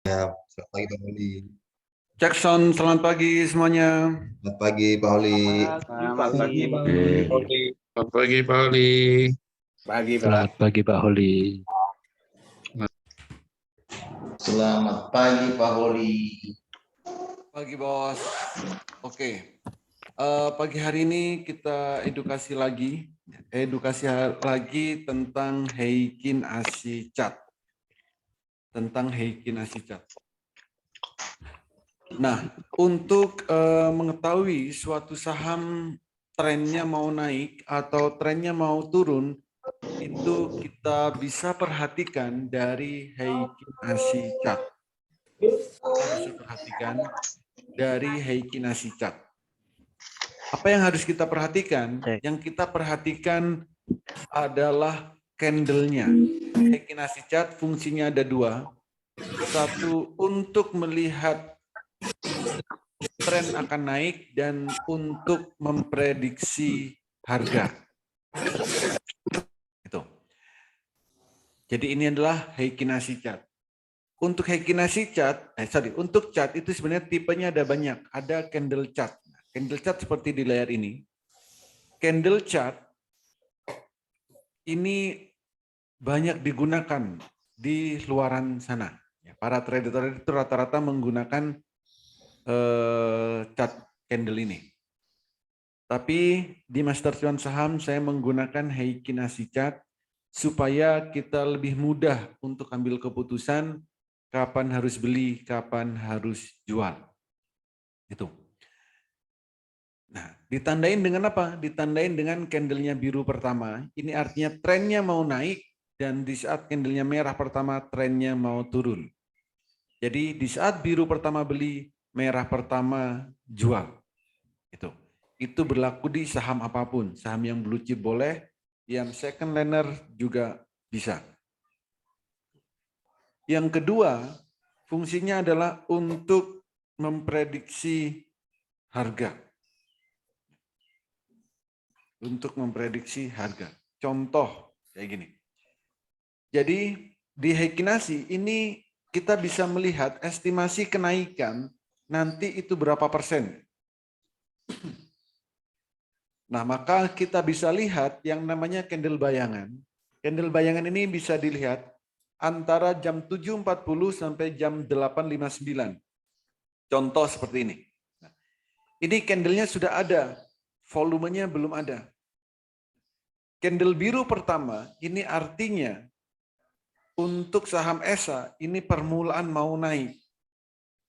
Ya, selamat pagi Pak Holi. Jackson, selamat pagi semuanya. Selamat pagi Pak Holi. Selamat pagi, Pak Pagi. Selamat pagi, Pak Oli. Pagi, Pak. Selamat pagi, Pak Holi. Selamat pagi Pak Holi. Pagi bos. Oke. Pagi hari ini kita edukasi lagi tentang Heikin Ashi Chart. Nah, untuk mengetahui suatu saham trennya mau naik atau trennya mau turun, itu kita bisa perhatikan dari Heikin Ashi Chart. Kita bisa perhatikan dari Heikin Ashi Chart. Apa yang harus kita perhatikan? Yang kita perhatikan adalah candle-nya. Heikin Ashi Chart fungsinya ada dua. Satu, untuk melihat tren akan naik dan untuk memprediksi harga. Itu. Jadi ini adalah Heikin Ashi Chart. Untuk Heikin Ashi Chart, untuk chart itu sebenarnya tipenya ada banyak. Ada candle chart. Candle chart seperti di layar ini. Candle chart ini banyak digunakan di luaran sana. Para trader itu rata-rata menggunakan chart candle ini. Tapi di Master Cuan Saham saya menggunakan Heikin Ashi Chart supaya kita lebih mudah untuk ambil keputusan kapan harus beli, kapan harus jual. Itu. Nah, ditandain dengan apa? Ditandain dengan candlenya biru pertama. Ini artinya trennya mau naik dan di saat candlenya merah pertama trennya mau turun. Jadi di saat biru pertama beli, merah pertama jual. Itu berlaku di saham apapun. Saham yang blue chip boleh, yang second liner juga bisa. Yang kedua, fungsinya adalah untuk memprediksi harga. Untuk memprediksi harga. Contoh kayak gini. Jadi di Heikin Ashi ini kita bisa melihat estimasi kenaikan nanti itu berapa persen. Nah, maka kita bisa lihat yang namanya candle bayangan. Candle bayangan ini bisa dilihat antara jam 7.40 sampai jam 8.59. Contoh seperti ini. Nah, ini candlenya sudah ada, volumenya belum ada. Candle biru pertama ini artinya untuk saham ESA ini permulaan mau naik.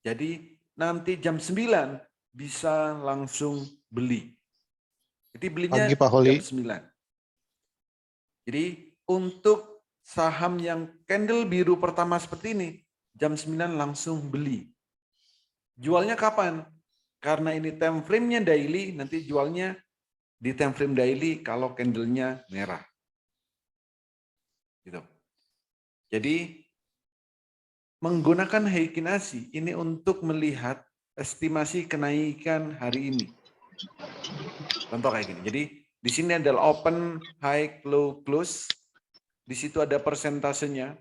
Jadi nanti jam 9 bisa langsung beli. Jadi belinya Pagi, Pak Holi. jam 9. Jadi untuk saham yang candle biru pertama seperti ini, jam 9 langsung beli. Jualnya kapan? Karena ini time frame-nya daily, nanti jualnya di time frame daily kalau candle-nya merah. Gitu. Jadi menggunakan Heikin Ashi ini untuk melihat estimasi kenaikan hari ini. Contoh kayak gini. Jadi di sini adalah open, high, low, close. Di situ ada persentasenya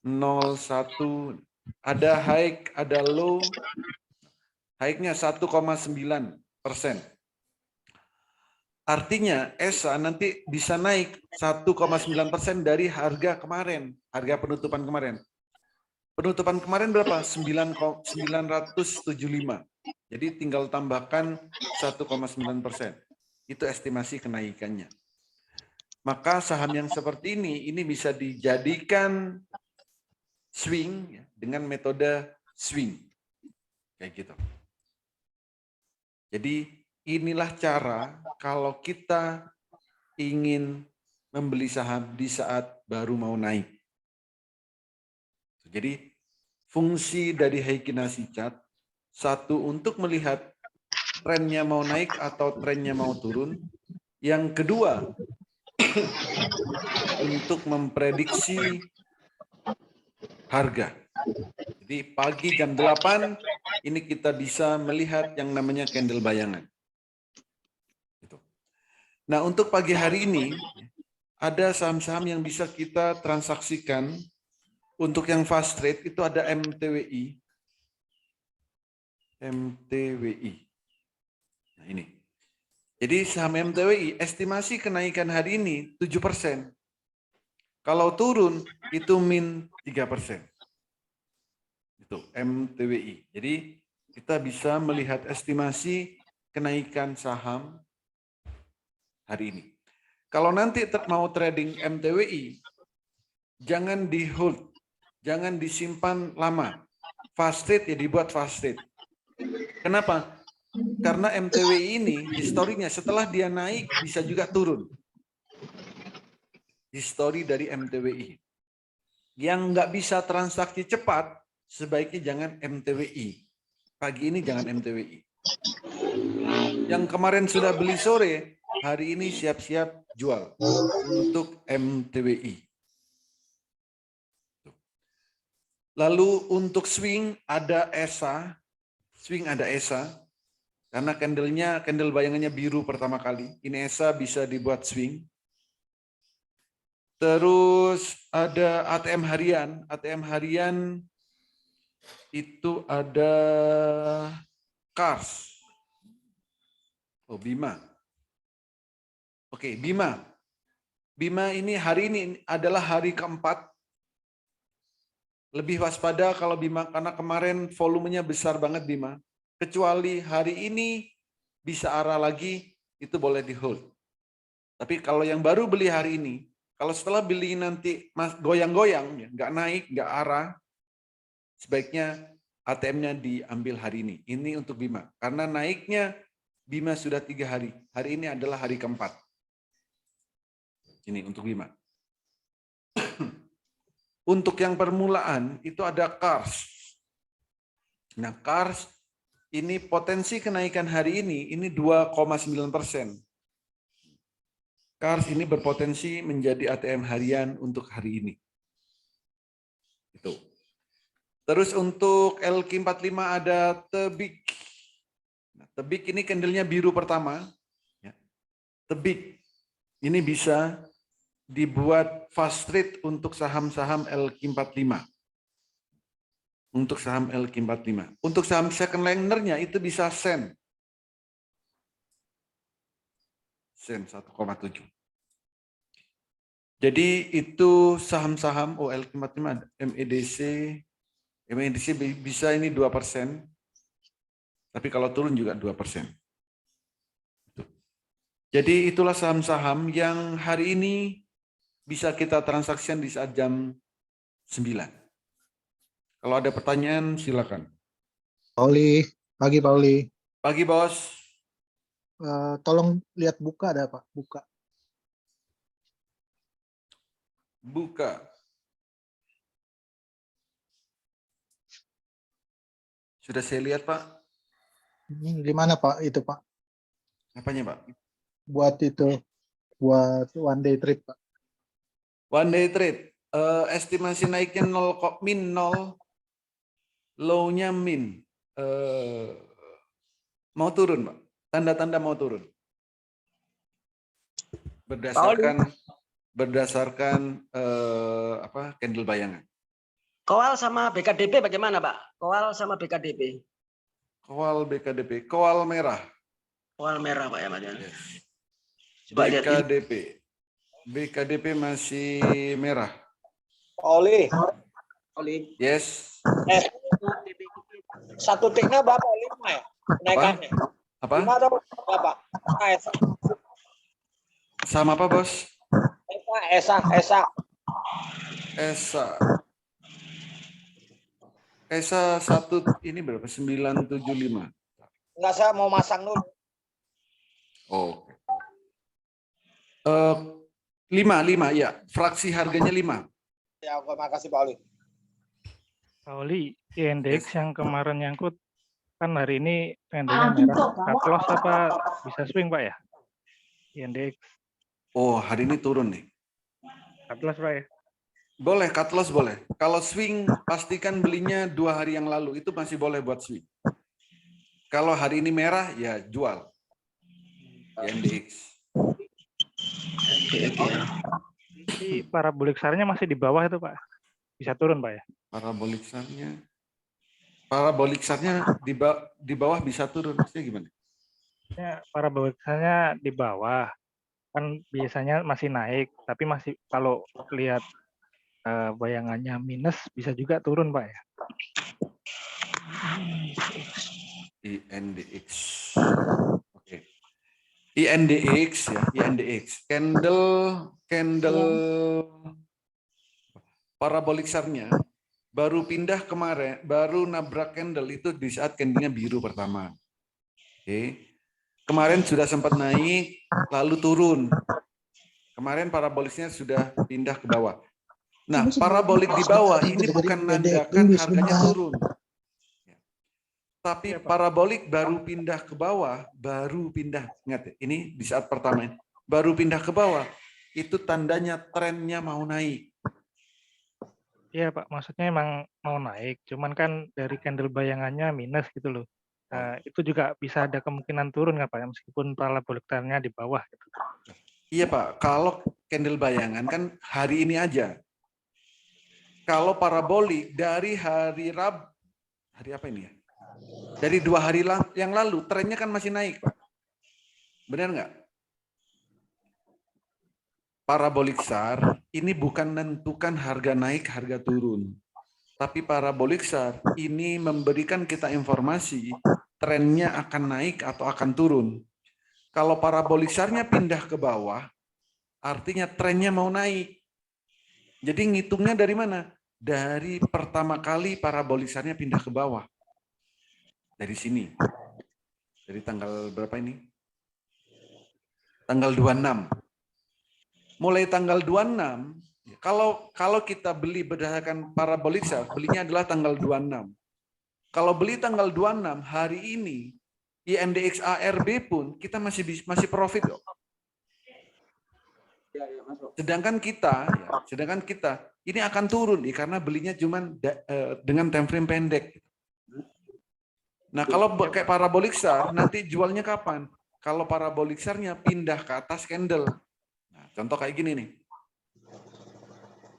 0, 1, ada high, ada low. High-nya 1,9%. Artinya ESA nanti bisa naik 1,9% dari harga kemarin, harga penutupan kemarin. Penutupan kemarin berapa? 975. Jadi tinggal tambahkan 1,9%. Itu estimasi kenaikannya. Maka saham yang seperti ini bisa dijadikan swing dengan metode swing. Kayak gitu. Jadi inilah cara kalau kita ingin membeli saham di saat baru mau naik. Jadi fungsi dari Heikin Ashi Chart, satu untuk melihat trennya mau naik atau trennya mau turun. Yang kedua, untuk memprediksi harga. Jadi pagi jam 8 ini kita bisa melihat yang namanya candle bayangan. Nah, untuk pagi hari ini ada saham-saham yang bisa kita transaksikan Untuk yang fast trade itu ada MTWI. MTWI. Nah ini. Jadi saham MTWI, estimasi kenaikan hari ini 7%. Kalau turun, itu min 3%. Itu MTWI. Jadi kita bisa melihat estimasi kenaikan saham hari ini. Kalau nanti mau trading MTWI, jangan di hold, jangan disimpan lama. Fast trade ya dibuat fast trade. Kenapa? Karena MTWI ini historinya setelah dia naik bisa juga turun. Histori dari MTWI. Yang nggak bisa transaksi cepat, sebaiknya jangan MTWI. Pagi ini jangan MTWI. Yang kemarin sudah beli sore, hari ini siap-siap jual untuk MTWI. Lalu untuk swing ada ESA. Swing ada ESA. Karena candle bayangannya biru pertama kali. Ini ESA bisa dibuat swing. Terus ada ATM harian. ATM harian itu ada Kars. Oh, Bima. Oke, Bima. Bima ini hari ini adalah hari keempat. Lebih waspada kalau Bima, karena kemarin volumenya besar banget Bima. Kecuali hari ini bisa arah lagi, itu boleh di hold. Tapi kalau yang baru beli hari ini, kalau setelah beli nanti goyang-goyang, nggak naik, nggak arah, sebaiknya ATM-nya diambil hari ini. Ini untuk Bima. Karena naiknya Bima sudah 3 hari. Hari ini adalah hari keempat. Ini untuk Bima. Untuk yang permulaan itu ada Kars. Nah, Kars ini potensi kenaikan hari ini 2,9%. Kars ini berpotensi menjadi ATM harian untuk hari ini. Itu. Terus untuk LQ45 ada Tebik. Nah, Tebik ini candlenya biru pertama. Tebik ini bisa dibuat fast trade untuk saham-saham LQ45. Untuk saham LQ45. Untuk saham second linernya itu bisa Sen. Sen 1,7. Jadi itu saham-saham LQ45, MEDC. MEDC bisa ini 2%. Tapi kalau turun juga 2%. Jadi itulah saham-saham yang hari ini bisa kita transaksikan di saat jam 9. Kalau ada pertanyaan, silakan. Pauli, pagi Pauli. Pagi, Bos. Tolong lihat buka ada Pak, buka. Buka. Sudah saya lihat, Pak. Ini gimana Pak itu Pak? Apanya, Pak? Buat one day trip Pak. One day trade. Estimasi naiknya 0, min 0. Low-nya min. Mau turun, Pak. Tanda-tanda mau turun. Berdasarkan candle bayangan. Kowal sama BKDP bagaimana, Pak? Kowal sama BKDP. Kowal BKDP, kowal merah. Kowal merah, Pak ya, Pak. Yes. Coba lihat ini. BKDP masih merah. Oli, Yes. satu tiknya berapa? 5 ya? Kenaikannya. Apa? 5 atau berapa? Sama apa, Bos? Esa. ESA 1 ini berapa? 975. Enggak, saya mau masang dulu. Oh. 5 ya. Fraksi harganya 5. Ya, oke, makasih Pak Oli. Pak Oli, indeks yang kemarin nyangkut kan hari ini candlenya merah. Cut loss apa bisa swing Pak ya? Indeks. Oh, hari ini turun nih. Cut loss Pak ya? Boleh, cut loss boleh. Kalau swing, pastikan belinya 2 hari yang lalu. Itu masih boleh buat swing. Kalau hari ini merah, ya jual. INDX. Jadi parabolic SAR-nya masih di bawah itu Pak? bisa turun Pak ya? Parabolik SAR-nya di bawah bisa turun. Maksudnya gimana? Ya, parabolik SAR-nya di bawah kan biasanya masih naik, tapi masih kalau lihat bayangannya minus bisa juga turun Pak ya. INDX. Oke. INDX ya, INDX. Candle parabolik SAR-nya baru pindah kemarin, baru nabrak candle itu di saat candlenya biru pertama. Oke. Kemarin sudah sempat naik, lalu turun. Kemarin paraboliknya sudah pindah ke bawah. Nah, parabolik di bawah ini bukan menandakan harganya turun. Tapi parabolik baru pindah ke bawah, ingat ini di saat pertama, baru pindah ke bawah, itu tandanya trennya mau naik. Iya Pak, maksudnya emang mau naik, cuman kan dari candle bayangannya minus gitu loh. Nah, itu juga bisa ada kemungkinan turun nggak Pak, ya, meskipun parabolik trennya di bawah gitu. Iya Pak, kalau candle bayangan kan hari ini aja. Kalau parabolik dari hari apa ini ya? Dari 2 hari yang lalu, trennya kan masih naik Pak. Benar nggak? Parabolik SAR ini bukan menentukan harga naik, harga turun. Tapi parabolik SAR ini memberikan kita informasi trennya akan naik atau akan turun. Kalau parabolik SAR-nya pindah ke bawah, artinya trennya mau naik. Jadi ngitungnya dari mana? Dari pertama kali parabolik SAR-nya pindah ke bawah. Dari sini. Dari tanggal berapa ini? Tanggal 26. Mulai tanggal 26, kalau kita beli berdasarkan parabolik SAR, belinya adalah tanggal 26. Kalau beli tanggal 26 hari ini, INDX ARB pun kita masih profit kok. Sedangkan kita ini akan turun karena belinya cuma dengan time frame pendek. Nah, kalau kayak parabolik SAR nanti jualnya kapan? Kalau parabolik SAR-nya pindah ke atas candle. Nah, contoh kayak gini nih.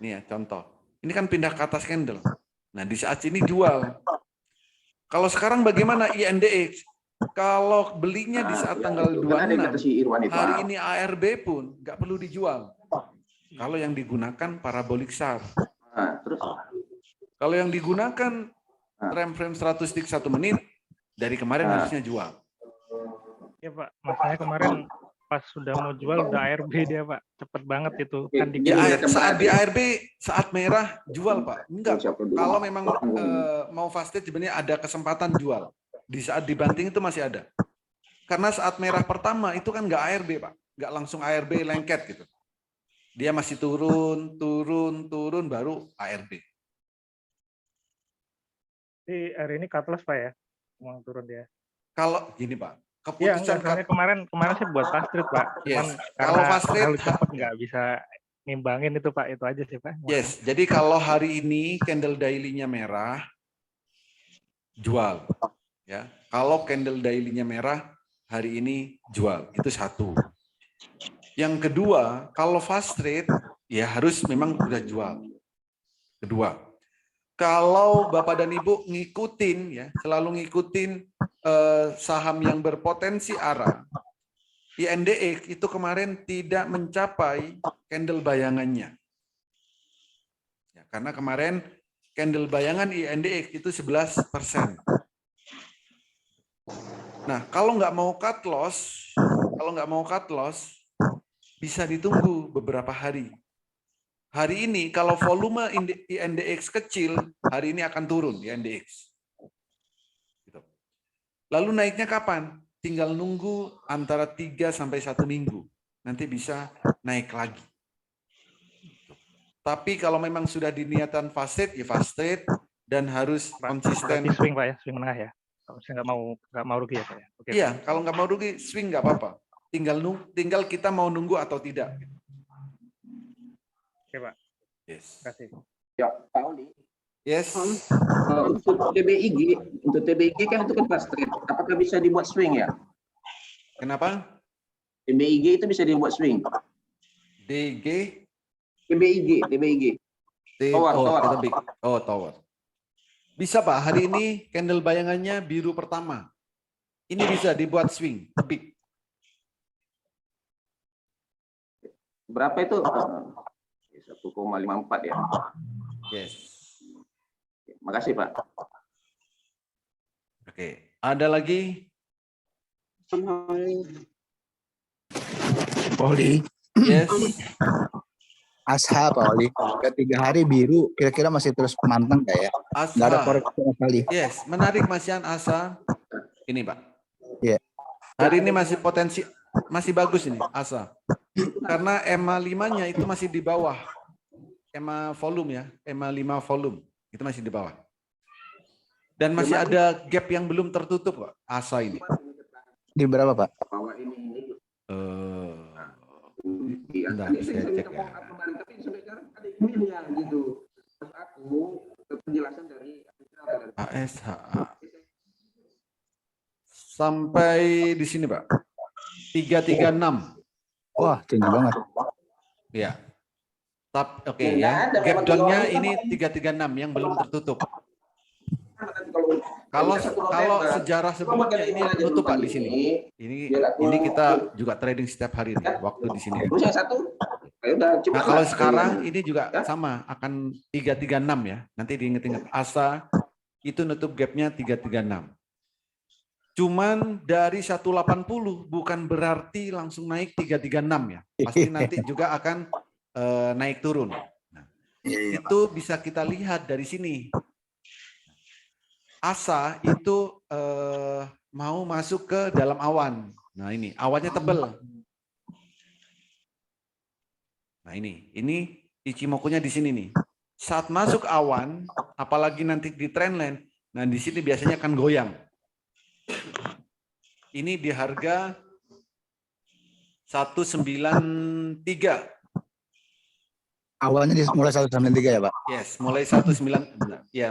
Nih ya, contoh. Ini kan pindah ke atas candle. Nah, di saat ini jual. Kalau sekarang bagaimana INDX? Kalau belinya di saat tanggal 26, hari ini ARB pun nggak perlu dijual. Kalau yang digunakan parabolik SAR. Kalau yang digunakan time frame 100 tick 1 menit, dari kemarin harusnya jual. Ya Pak, makanya kemarin pas sudah mau jual udah ARB dia Pak, cepet banget itu kan saat di ARB saat merah jual Pak. Enggak, kalau memang mau fast trade sebenarnya ada kesempatan jual. Di saat dibanting itu masih ada. Karena saat merah pertama itu kan nggak ARB Pak, nggak langsung ARB lengket gitu. Dia masih turun baru ARB. Jadi hari ini cut loss Pak ya, mau turun dia. Kalau gini Pak, Ya, keputusan kemarin sih buat fast trade Pak. Yes. Kalau fast trade cepat nggak bisa nimbangin itu Pak, itu aja sih Pak. Yes, jadi kalau hari ini candle daily-nya merah, jual. Ya, kalau candle daily-nya merah, hari ini jual. Itu satu. Yang kedua, kalau fast trade, ya harus memang udah jual. Kedua, kalau Bapak dan Ibu ngikutin, ya selalu ngikutin saham yang berpotensi arah, INDX itu kemarin tidak mencapai candle bayangannya. Ya, karena kemarin candle bayangan INDX itu 11%. Nah, kalau nggak mau cut loss, bisa ditunggu beberapa hari. Hari ini kalau volume INDX kecil, hari ini akan turun INDX. Gitu. Lalu naiknya kapan? Tinggal nunggu antara 3 sampai 1 minggu. Nanti bisa naik lagi. Tapi kalau memang sudah diniatan fast trade, ya fast trade dan harus konsisten. Swing Pak ya, swing menengah ya. Kalau saya nggak mau rugi ya Pak ya. Oke, iya, kalau nggak mau rugi, swing nggak apa-apa. Tinggal kita mau nunggu atau tidak. Oke Pak. Yes. Terima kasih. Ya, Pak Oli. Yes. Untuk TBIG kan itu kan fast trade. Apakah bisa dibuat swing ya? Kenapa? TBIG itu bisa dibuat swing. DG? TBIG. Tower. Tower. Bisa Pak, hari ini candle bayangannya biru pertama. Ini bisa dibuat swing, tebik. Berapa itu? 1,54 ya. Yes. Makasih Pak. Oke, ada lagi? Pak Oli, Yes. ASHA Pak Oli. Ketiga hari biru, kira-kira masih terus manteng nggak ya? Nggak ada Asa. koreksi sama sekali. Yes, menarik Mas Yan, Asa. Ini Pak. Iya. Hari ini masih potensi, masih bagus ini Asa. Karena EMA 5-nya itu masih di bawah. EMA volume ya, EMA 5 volume. Itu masih di bawah. Dan masih ada gap yang belum tertutup Pak, Asa ini. Di berapa Pak? Bahwa ini Bentar, saya cek ya. Tapi sampai sekarang ada emailnya gitu. Terus aku penjelasan dari ASHA. Sampai di sini Pak. 336. Wah, tinggi banget. Ya. Oke ya. Gap down-nya ini 336 yang belum tertutup. Kalau sejarah sebelumnya ini tutup Pak di sini. Ini kita juga trading setiap hari nih, waktu di sini. Terus yang satu, Nah, kalau sekarang ini juga sama akan 336 ya. Nanti diinget-inget ASA itu nutup gapnya 336. Cuman dari 180 bukan berarti langsung naik 336 ya. Pasti nanti juga akan naik turun. Nah, itu bisa kita lihat dari sini. ASA itu mau masuk ke dalam awan. Nah ini awannya tebal. Nah ini Ichimoku-nya di sini nih. Saat masuk awan, apalagi nanti di trendline, nah di sini biasanya akan goyang. Ini di harga 193. Awalnya mulai 193 ya Pak? Yes, mulai 193.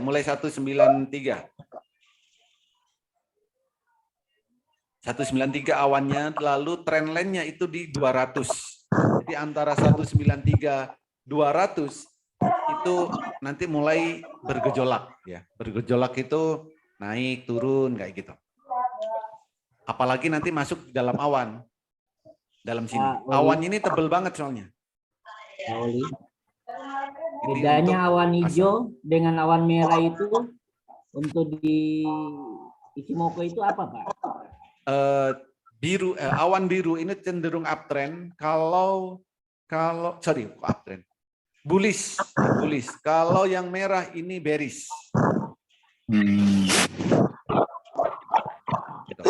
193 awannya, lalu trendline-nya itu di 200. Jadi antara 193 200 itu nanti mulai bergejolak ya. Bergejolak itu naik turun kayak gitu. Apalagi nanti masuk dalam awan. Dalam sini. Awan ini tebel banget soalnya. Oli. Bedanya awan hijau dengan awan merah itu untuk di Ichimoku itu apa Pak? Awan biru ini cenderung uptrend. Kalau uptrend. Bullish. Kalau yang merah ini bearish. Gitu.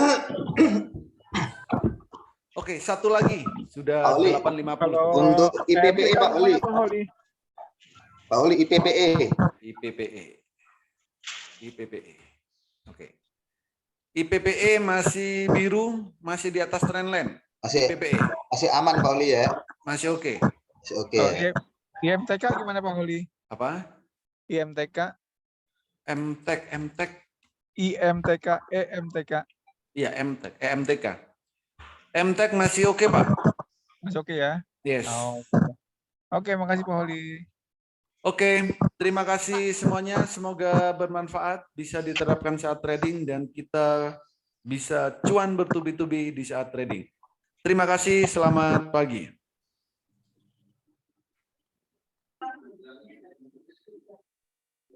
Oke, satu lagi. Sudah 8.50. Untuk IPPE Pak Oli. Pak Oli IPPE. IPPE. Oke. IPPE masih biru, masih di atas trendline. IPPE. Masih aman Pak Oli ya. Masih oke. Masih oke. IMTK gimana Pak Oli? Apa? IMTK. MTEK. IMTK, EMTK. Iya, EMTK. MTEK masih oke Pak. Masih oke ya? Yes. Oke, makasih Pak Oli. Oke, terima kasih semuanya. Semoga bermanfaat, bisa diterapkan saat trading dan kita bisa cuan bertubi-tubi di saat trading. Terima kasih, selamat pagi.